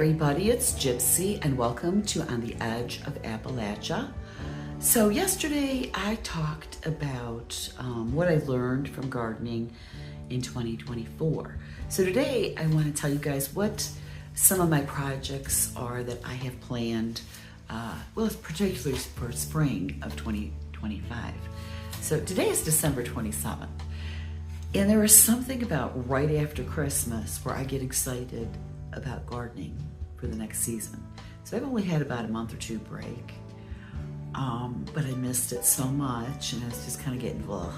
everybody, it's Gypsy and welcome to On the Edge of Appalachia. So yesterday I talked about what I learned from gardening in 2024. So today I want to tell you guys what some of my projects are that I have planned, particularly for spring of 2025. So today is December 27th. And there is something about right after Christmas where I get excited about gardening for the next season. So I've only had about a month or two break, but I missed it so much and I was just kind of getting ugh.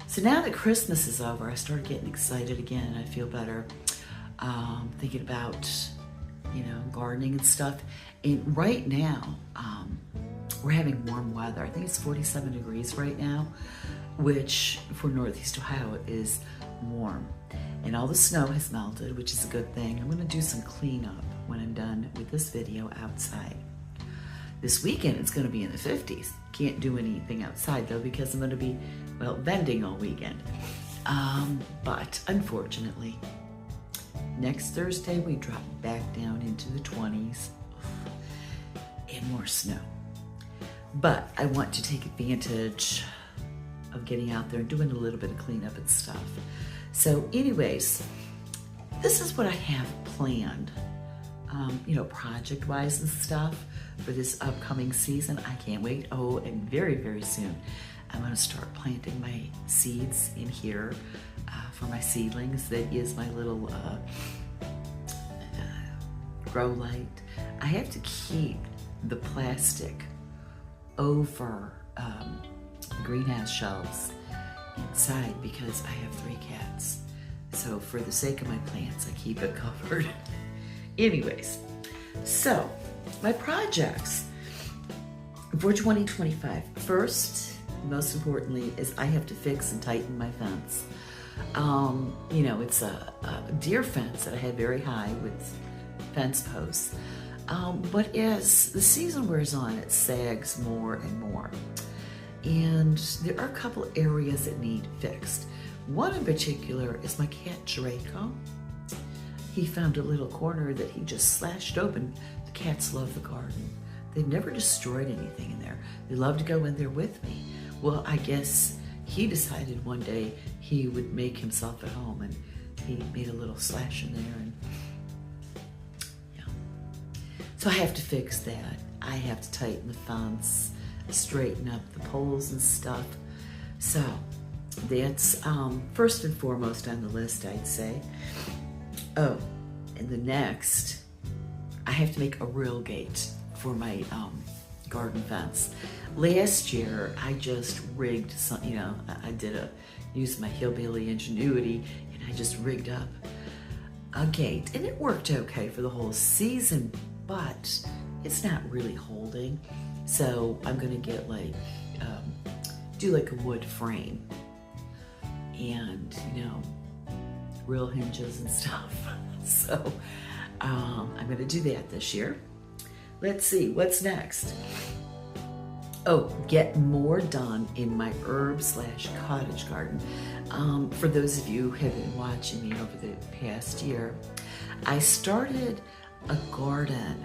So now that Christmas is over, I started getting excited again and I feel better thinking about, gardening and stuff. And right now, we're having warm weather. I think it's 47 degrees right now, which for Northeast Ohio is warm. And all the snow has melted, which is a good thing. I'm gonna do some cleanup when I'm done with this video outside. This weekend, it's gonna be in the 50s. Can't do anything outside though, because I'm gonna be, vending all weekend. But unfortunately, next Thursday, we drop back down into the 20s and more snow. But I want to take advantage of getting out there and doing a little bit of cleanup and stuff. So anyways, this is what I have planned, project-wise and stuff for this upcoming season. I can't wait. Oh, and very, very soon, I'm gonna start planting my seeds in here for my seedlings. That is my little grow light. I have to keep the plastic over the greenhouse shelves inside because I have 3 cats. So for the sake of my plants, I keep it covered. Anyways, so my projects for 2025. First, most importantly, is I have to fix and tighten my fence. It's a deer fence that I had very high with fence posts. But as the season wears on, it sags more and more. And there are a couple areas that need fixed. One in particular is my cat Draco. He found a little corner that he just slashed open. The cats love the garden. They've never destroyed anything in there. They love to go in there with me. Well, I guess he decided one day he would make himself at home, and he made a little slash in there, and so I have to fix that. I have to tighten the fence, straighten up the poles and stuff. So that's first and foremost on the list, I'd say. Oh, and the next, I have to make a rail gate for my garden fence. Last year, I just rigged some, used my hillbilly ingenuity, and I just rigged up a gate, and it worked okay for the whole season, but it's not really holding. So I'm gonna get do a wood frame and, real hinges and stuff. So I'm gonna do that this year. Let's see, what's next? Oh, get more done in my herb/cottage garden. For those of you who have been watching me over the past year, I started a garden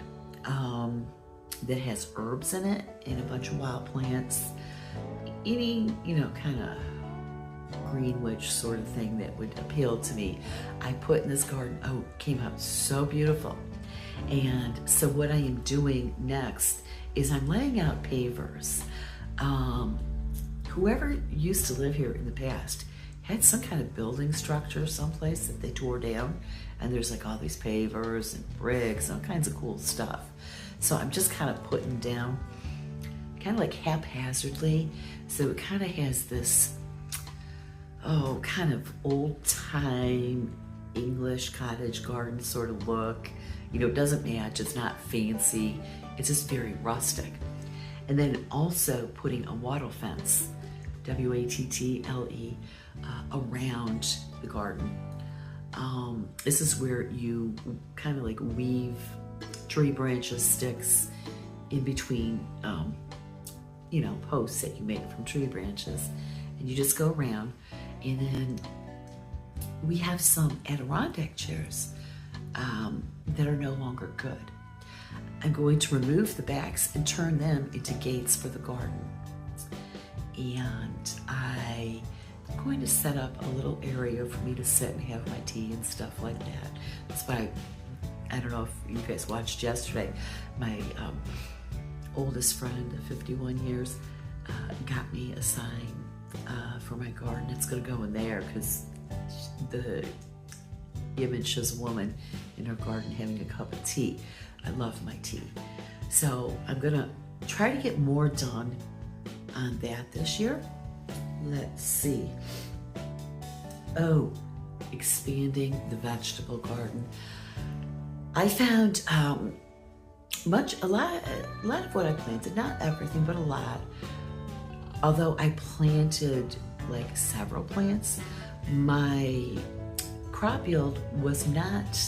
that has herbs in it and a bunch of wild plants. Any, kind of greenwich sort of thing that would appeal to me, I put in this garden. Oh, it came out so beautiful. And so what I am doing next is I'm laying out pavers. Whoever used to live here in the past had some kind of building structure someplace that they tore down, and there's all these pavers and bricks, all kinds of cool stuff. So I'm just kind of putting down kind of haphazardly. So it kind of has this, kind of old time English cottage garden sort of look. It doesn't match, it's not fancy, it's just very rustic. And then also putting a wattle fence, W-A-T-T-L-E, around the garden. This is where you kind of weave tree branches, sticks in between, posts that you make from tree branches. And you just go around, and then we have some Adirondack chairs that are no longer good. I'm going to remove the backs and turn them into gates for the garden. And I'm going to set up a little area for me to sit and have my tea and stuff like that. That's why I don't know if you guys watched yesterday, my oldest friend of 51 years got me a sign for my garden. It's going to go in there because the image shows a woman in her garden having a cup of tea. I love my tea. So I'm going to try to get more done on that this year. Let's see. Oh, expanding the vegetable garden. I found a lot of what I planted, not everything, but a lot. Although I planted like several plants, my crop yield was not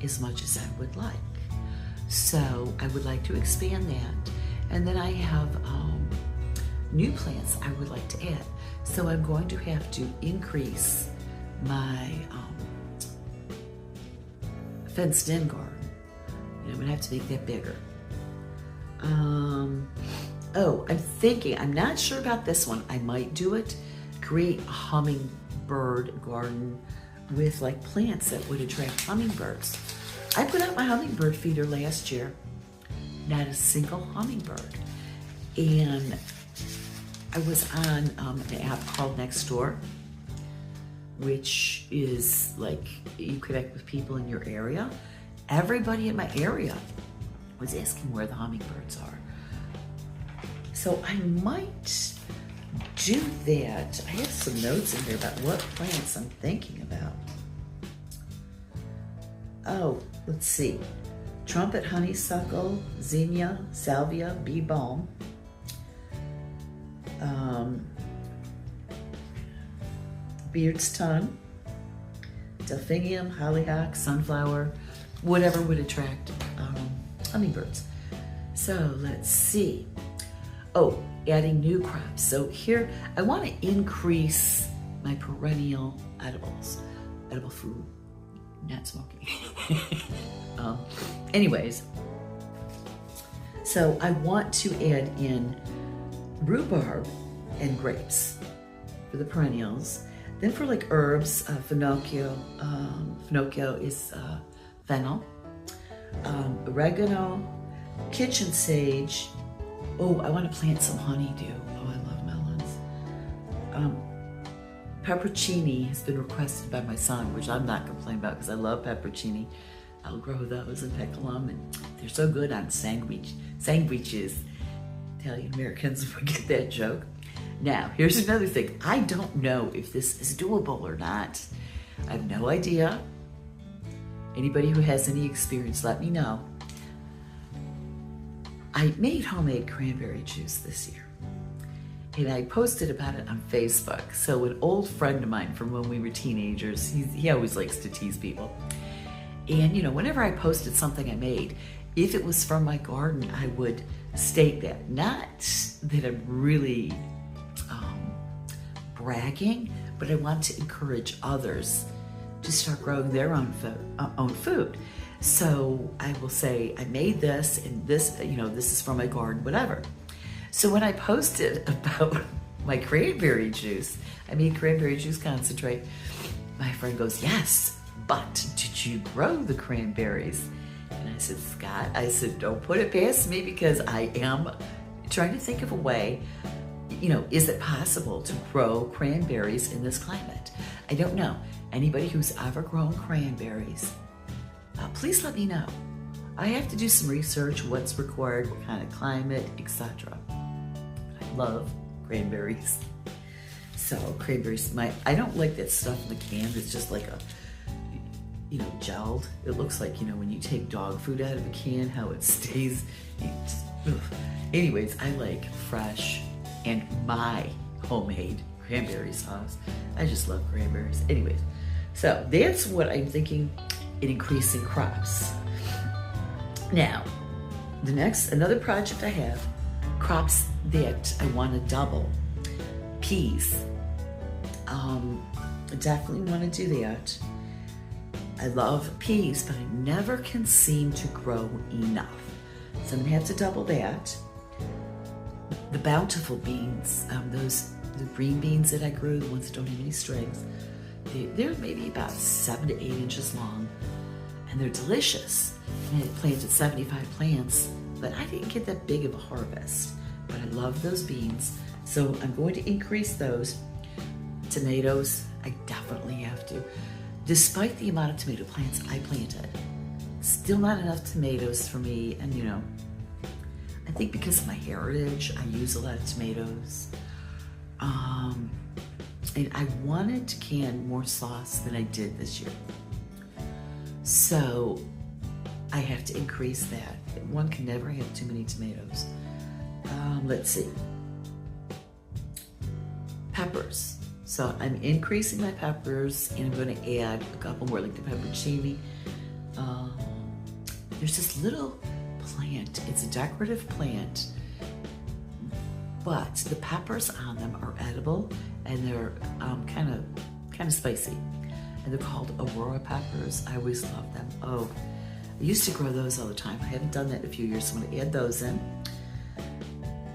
as much as I would like. So I would like to expand that. And then I have new plants I would like to add. So I'm going to have to increase my fenced in garden. I'm gonna have to make that bigger. Oh, I'm thinking, I'm not sure about this one. I might do it, create a hummingbird garden with like plants that would attract hummingbirds. I put out my hummingbird feeder last year, not a single hummingbird. And I was on an app called Nextdoor, which is like, you connect with people in your area. Everybody in my area was asking where the hummingbirds are. So I might do that. I have some notes in here about what plants I'm thinking about. Oh, let's see. Trumpet honeysuckle, zinnia, salvia, bee balm. Beard's tongue, delphinium, hollyhock, sunflower, whatever would attract hummingbirds. So let's see. Oh, adding new crops. So here, I want to increase my perennial edible food, not smoking. Anyways, so I want to add in rhubarb and grapes for the perennials. Then for like herbs, finocchio is fennel, oregano, kitchen sage. Oh, I want to plant some honeydew. Oh, I love melons. Pepperoncini has been requested by my son, which I'm not complaining about because I love pepperoncini. I'll grow those and pickle them, and they're so good on sandwiches. Italian Americans will get that joke. Now, here's another thing. I don't know if this is doable or not. I have no idea. Anybody who has any experience, let me know. I made homemade cranberry juice this year, and I posted about it on Facebook. So an old friend of mine from when we were teenagers, he always likes to tease people. And you know, whenever I posted something I made, if it was from my garden, I would state that. Not that I'm really bragging, but I want to encourage others to start growing their own food. So I will say, I made this, and this, this is from my garden, whatever. So when I posted about my cranberry juice, I made cranberry juice concentrate, my friend goes, yes, but did you grow the cranberries? And I said, Scott, don't put it past me, because I am trying to think of a way, is it possible to grow cranberries in this climate? I don't know. Anybody who's ever grown cranberries, please let me know. I have to do some research, what's required, what kind of climate, etc. I love cranberries. So cranberries, I don't like that stuff in the can. It's just like a, gelled. It looks like, when you take dog food out of a can, how it stays. Anyways, I like fresh and my homemade cranberry sauce. I just love cranberries. Anyways, so that's what I'm thinking in increasing crops. Now, another project I have, crops that I want to double. Peas. I definitely want to do that. I love peas, but I never can seem to grow enough. So I'm gonna have to double that. The bountiful beans, the green beans that I grew, the ones that don't have any strings, they're maybe about 7 to 8 inches long, and they're delicious. And I planted 75 plants, but I didn't get that big of a harvest. But I love those beans, so I'm going to increase those. Tomatoes, I definitely have to. Despite the amount of tomato plants I planted, still not enough tomatoes for me. And I think because of my heritage, I use a lot of tomatoes. And I wanted to can more sauce than I did this year. So I have to increase that. One can never have too many tomatoes. Let's see. Peppers. So I'm increasing my peppers, and I'm going to add a couple more, like the pepperoncini. There's this little plant. It's a decorative plant, but the peppers on them are edible, and they're kind of spicy. And they're called Aurora peppers. I always love them. Oh, I used to grow those all the time. I haven't done that in a few years, so I'm going to add those in.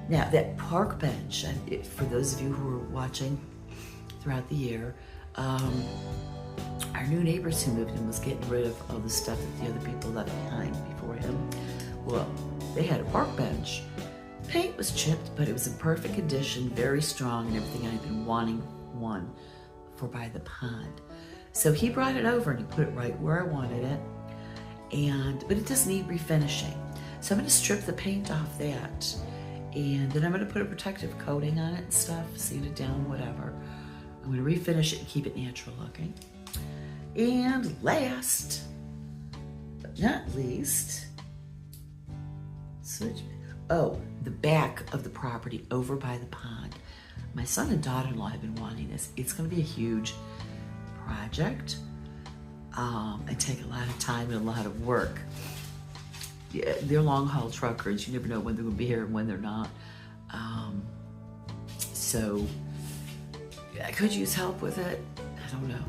Now, that park bench, and for those of you who are watching throughout the year, our new neighbors who moved in was getting rid of all the stuff that the other people left behind before him. Well, they had a park bench. Paint was chipped, but it was in perfect condition, very strong, and everything I'd been wanting one for by the pond. So he brought it over and he put it right where I wanted it. But it does need refinishing. So I'm going to strip the paint off that. And then I'm going to put a protective coating on it and stuff, sand it down, whatever. I'm going to refinish it and keep it natural looking. And last but not least, the back of the property over by the pond. My son and daughter-in-law have been wanting this. It's going to be a huge project. It take a lot of time and a lot of work. Yeah, they're long-haul truckers. You never know when they're going to be here and when they're not. So I could use help with it. I don't know.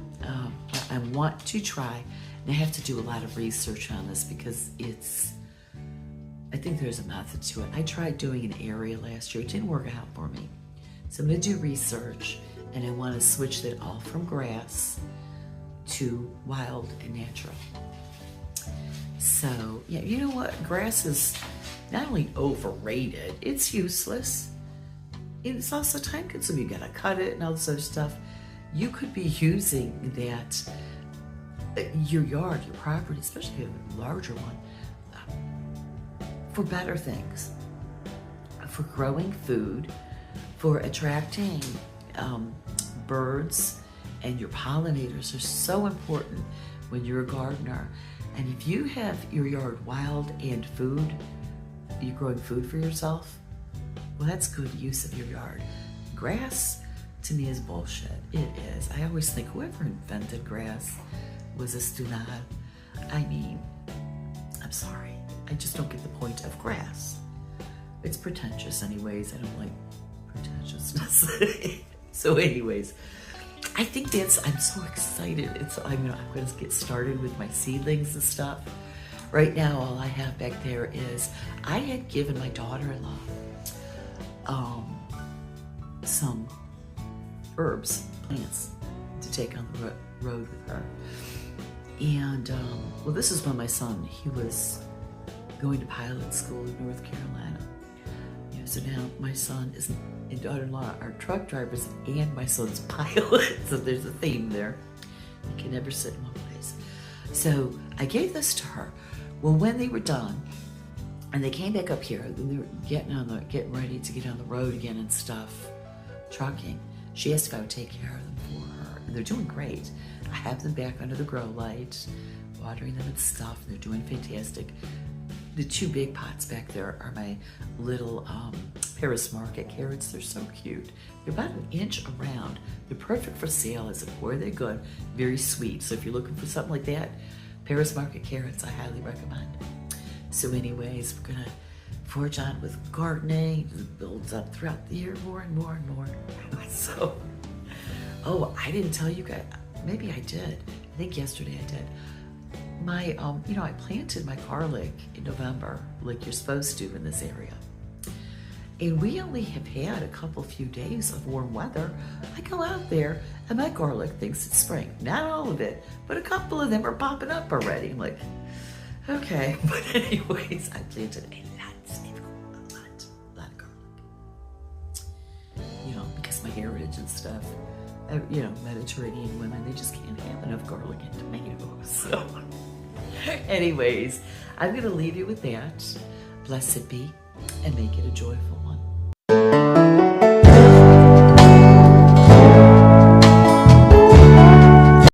But I want to try. And I have to do a lot of research on this because I think there's a method to it. I tried doing an area last year. It didn't work out for me. So I'm going to do research, and I want to switch that all from grass to wild and natural. So, yeah, you know what? Grass is not only overrated, it's useless. It's also time consuming. You gotta cut it and all this other stuff. You could be using that, your yard, your property, especially if you have a larger one, for better things. For growing food, for attracting birds, and your pollinators are so important when you're a gardener. And if you have your yard wild and food, you're growing food for yourself, well, that's good use of your yard. Grass, to me, is bullshit. It is. I always think whoever invented grass was a stunad. I mean, I'm sorry. I just don't get the point of grass. It's pretentious anyways. I don't like pretentiousness. So anyways, I think I'm so excited. I'm going to get started with my seedlings and stuff. Right now, all I have back there is, I had given my daughter-in-law some herbs, plants, to take on the road with her. And, well, this is when my son, he was going to pilot school in North Carolina. So now my son and daughter-in-law are truck drivers, and my son's pilot. So there's a theme there. You can never sit in one place. So I gave this to her. Well, when they were done, and they came back up here, they were getting ready to get on the road again and stuff, trucking. She asked if I would take care of them for her, and they're doing great. I have them back under the grow light, watering them and stuff, and they're doing fantastic. The two big pots back there are my little Paris Market carrots. They're so cute. They're about an inch around. They're perfect for sale. As a boy, they're good. Very sweet. So if you're looking for something like that, Paris Market carrots, I highly recommend. So anyways, we're gonna forge on with gardening. It builds up throughout the year more and more and more. So, oh, I didn't tell you guys. Maybe I did. I think yesterday I did. my, I planted my garlic in November, like you're supposed to in this area. And we only have had a few days of warm weather. I go out there and my garlic thinks it's spring. Not all of it, but a couple of them are popping up already. I'm like, okay. But anyways, I planted a lot of garlic. Because my heritage and stuff, Mediterranean women, they just can't have enough garlic and tomatoes. So anyways, I'm going to leave you with that. Blessed be, and make it a joyful